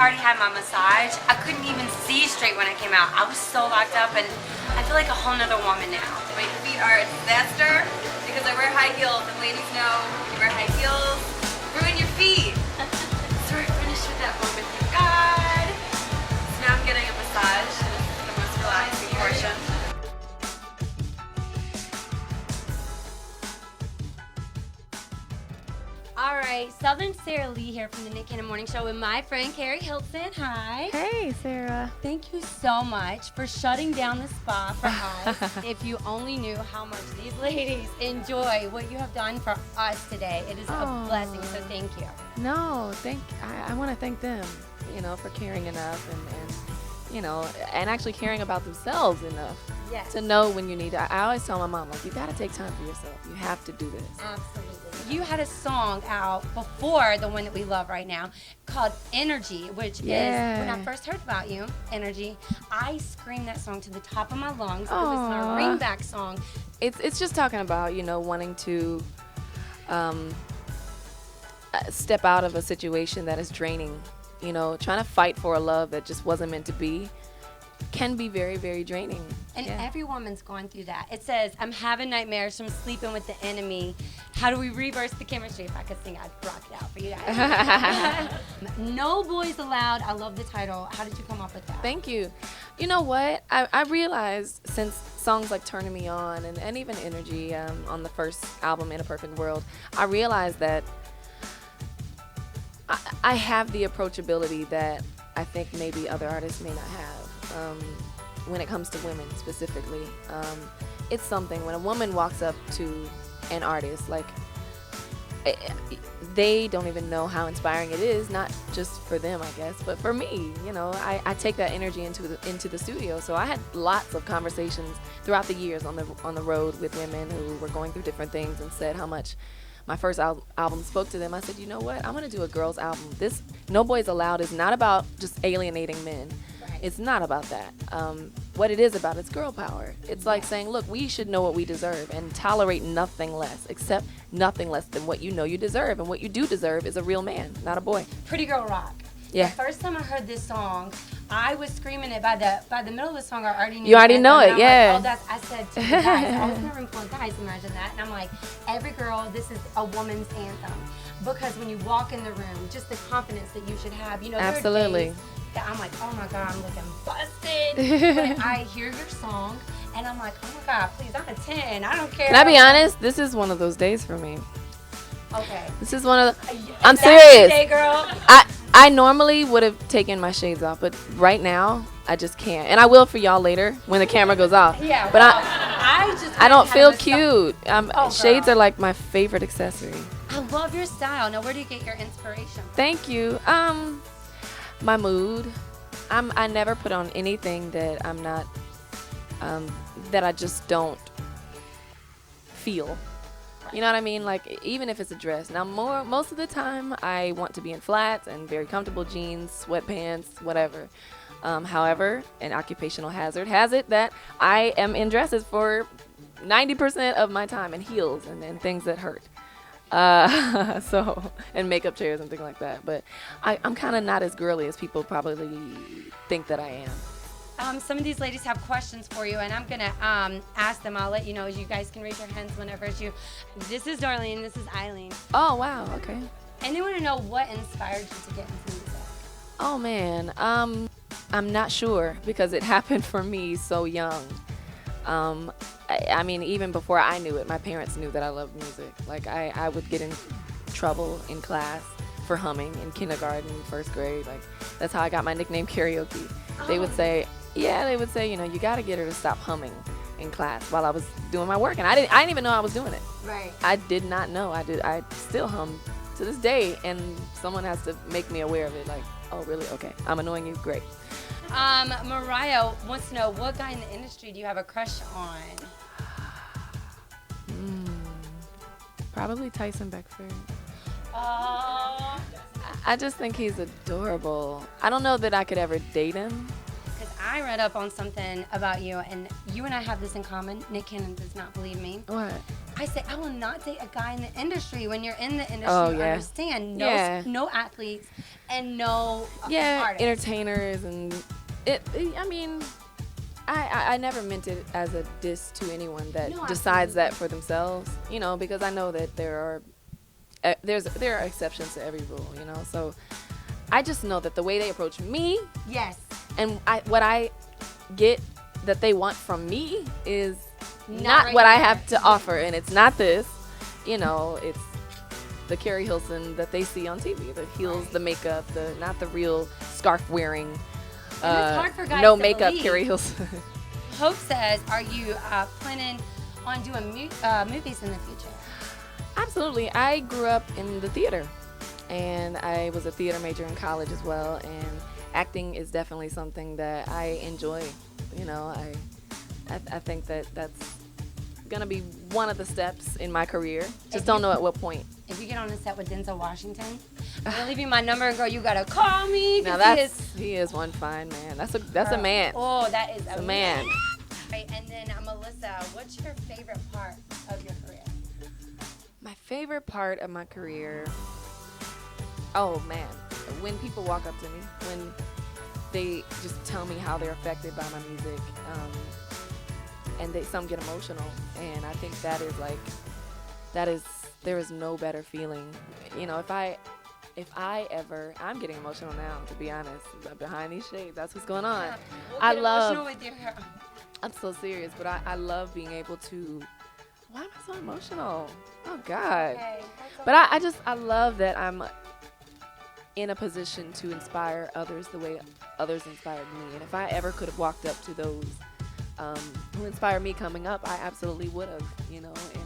already had my massage. I couldn't even see straight when I came out. I was so locked up, and I feel like a whole nother woman now. My feet are a disaster because I wear high heels, and ladies know when you wear high heels, ruin your feet. So we're finished with that moment, thank God. So now I'm getting a massage. This is the most relaxing portion. All right, Southern Sarah Lee here from the Nikki Morning Show with my friend Keri Hilson. Hi. Hey, Sarah. Thank you so much for shutting down the spa for us. If you only knew how much these ladies enjoy what you have done for us today. It is a blessing, so thank you. No, I want to thank them, for caring enough and actually caring about themselves enough to know when you need it. I always tell my mom, like, you got to take time for yourself. You have to do this. Absolutely. You had a song out before the one that we love right now called Energy, which is, when I first heard about you, Energy, I screamed that song to the top of my lungs. It was my ringback song. It's just talking about, wanting to step out of a situation that is draining, trying to fight for a love that just wasn't meant to be can be very, very draining. And every woman's going through that. It says, I'm having nightmares from sleeping with the enemy. How do we reverse the chemistry? If I could sing, I'd rock it out for you guys. No Boys Allowed. I love the title. How did you come up with that? Thank you. You know what? I realized since songs like Turning Me On and even Energy on the first album, In a Perfect World, I realized that I have the approachability that I think maybe other artists may not have. When it comes to women specifically, it's something when a woman walks up to an artist, like, they don't even know how inspiring it is, not just for them, I guess, but for me. I take that energy into the studio. So I had lots of conversations throughout the years on the road with women who were going through different things and said how much my first album spoke to them. I said, you know what? I'm going to do a girls' album. This No Boys Allowed is not about just alienating men. It's not about that. What it is about is girl power. It's like saying, look, we should know what we deserve and tolerate nothing less, except nothing less than what you know you deserve. And what you do deserve is a real man, not a boy. Pretty Girl Rock. Yeah. The first time I heard this song, I was screaming it by the middle of the song. I already knew. You already know it, yeah. Like, I said to the guys, I was in a room full of guys. Imagine that, and I'm like, every girl, this is a woman's anthem, because when you walk in the room, just the confidence that you should have. Absolutely. I'm like, oh my God, I'm looking busted. But I hear your song, and I'm like, oh my God, please, I'm a 10. I don't care. Can I be honest? This is one of those days for me. Okay. This is one of the. I'm serious. Day, girl. I normally would have taken my shades off, but right now I just can't. And I will for y'all later when the camera goes off. Yeah. But well, I don't feel cute. Shades girl. are like my favorite accessory. I love your style. Now, where do you get your inspiration from? Thank you. My mood. I never put on anything that I'm not, that I just don't feel. You know what I mean? Like, even if it's a dress. Now, most of the time, I want to be in flats and very comfortable jeans, sweatpants, whatever. However, an occupational hazard has it that I am in dresses for 90% of my time, and heels and things that hurt. And makeup chairs and things like that. But I'm kind of not as girly as people probably think that I am. Some of these ladies have questions for you, and I'm going to ask them. I'll let you know. You guys can raise your hands whenever it's you. This is Darlene. This is Eileen. Oh, wow. Okay. And they want to know what inspired you to get into music. Oh, man. I'm not sure, because it happened for me so young. I mean, even before I knew it, my parents knew that I loved music. Like, I would get in trouble in class for humming in kindergarten, first grade. Like, that's how I got my nickname, karaoke. They would say, you got to get her to stop humming in class while I was doing my work. And I didn't even know I was doing it. Right. I did not know. I still hum to this day, and someone has to make me aware of it. Like, oh, really? Okay. I'm annoying you? Great. Mariah wants to know, what guy in the industry do you have a crush on? Probably Tyson Beckford. Oh. I just think he's adorable. I don't know that I could ever date him. Because I read up on something about you, and you and I have this in common. Nick Cannon does not believe me. What? I say I will not date a guy in the industry. When you're in the industry, Oh, you yeah. understand. No, Yeah. no athletes and no Yeah, artists. entertainers and I mean, I never meant it as a diss to anyone that No, decides absolutely. that for themselves, you know, because I know that there are exceptions to every rule, you know. So I just know that the way they approach me Yes. and what I get that they want from me is Not not what I regular. have to offer, and it's not this, you know. It's the Keri Hilson that they see on TV, the heels, the makeup, not the real scarf wearing, And it's hard for guys no to makeup believe. Keri Hilson. Hope says, are you planning on doing movies in the future? Absolutely. I grew up in the theater, and I was a theater major in college as well, and acting is definitely something that I enjoy. You know, I think that that's gonna be one of the steps in my career. Just don't know at what point. If you get on a set with Denzel Washington, I'll leave you my number and girl, you gotta call me. Now 'cause he is one fine man. That's a man. Oh, that is a man. Right, and then Melissa, what's your favorite part of your career? My favorite part of my career, oh man, when people walk up to me, when they just tell me how they're affected by my music, and some get emotional, and I think there is no better feeling. You know, if I ever, I'm getting emotional now, to be honest, behind these shades, that's what's going on. We'll I get love, emotional with your I'm so serious, but I love being able to, why am I so emotional? Oh God. Okay, But I love that I'm in a position to inspire others the way others inspired me. And if I ever could have walked up to those who inspired me coming up, I absolutely would have, you know. And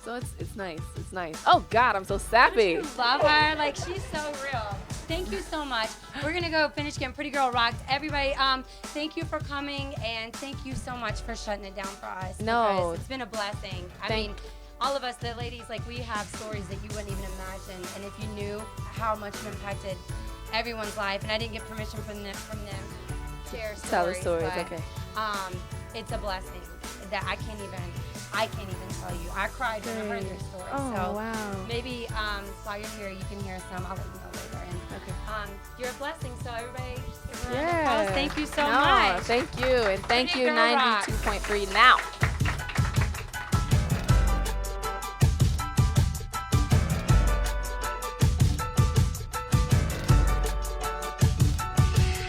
so it's nice. It's nice. Oh God, I'm so sappy. love her. Like, she's so real. Thank you so much. We're going to go finish getting Pretty Girl Rocked. Everybody, thank you for coming, and thank you so much for shutting it down for us. No. because it's been a blessing. I mean, all of us, the ladies, like, we have stories that you wouldn't even imagine. And if you knew how much it impacted everyone's life, and I didn't get permission from them to share stories. Tell the stories, but, okay. It's a blessing that I can't even tell you. I cried when I heard your story. Oh, so wow. maybe while you're here, you can hear some. I'll let you know later. And, Okay. you're a blessing. So everybody, give her a round of Yeah. applause. Thank you so No, much. thank you. And thank Pretty you, Girl Rock. 92.3 now.